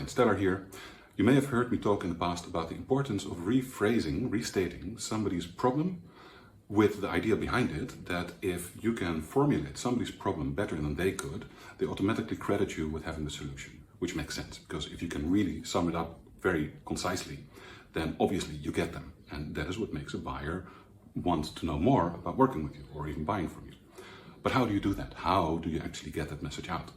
Martin Steller here. You may have heard me talk in the past about the importance of restating somebody's problem with the idea behind it that if you can formulate somebody's problem better than they could, they automatically credit you with having the solution, which makes sense because if you can really sum it up very concisely, then obviously you get them. And that is what makes a buyer want to know more about working with you or even buying from you. But how do you do that? How do you actually get that message out?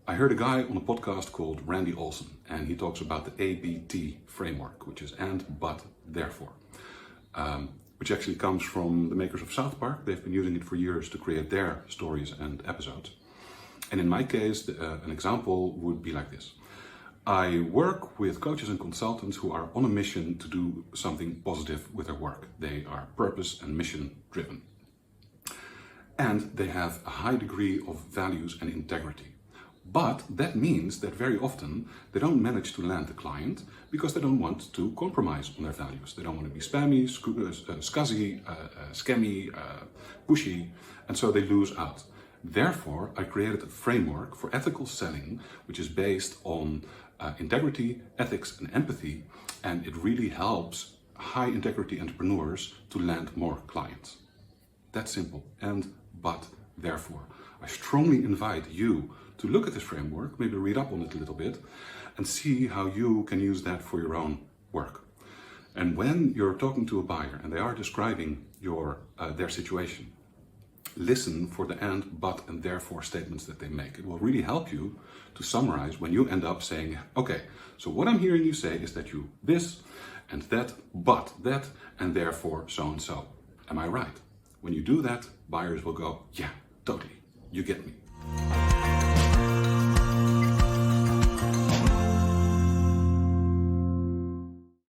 I heard a guy on a podcast called Randy Olson, and he talks about the ABT framework, which is and, but, therefore, which actually comes from the makers of South Park. They've been using it for years to create their stories and episodes. And in my case, an example would be like this. I work with coaches and consultants who are on a mission to do something positive with their work. They are purpose and mission driven. And they have a high degree of values and integrity. But that means that very often they don't manage to land the client because they don't want to compromise on their values. They don't want to be spammy, scuzzy, scammy, pushy, and so they lose out. Therefore, I created a framework for ethical selling, which is based on integrity, ethics, and empathy, and it really helps high integrity entrepreneurs to land more clients. That's simple. And, but, therefore, I strongly invite you to look at this framework, maybe read up on it a little bit, and see how you can use that for your own work. And when you're talking to a buyer and they are describing their situation, listen for the and, but, and therefore statements that they make. It will really help you to summarize when you end up saying, okay, so what I'm hearing you say is that you this and that, but that, and therefore so and so. Am I right? When you do that, buyers will go, yeah, totally, you get me.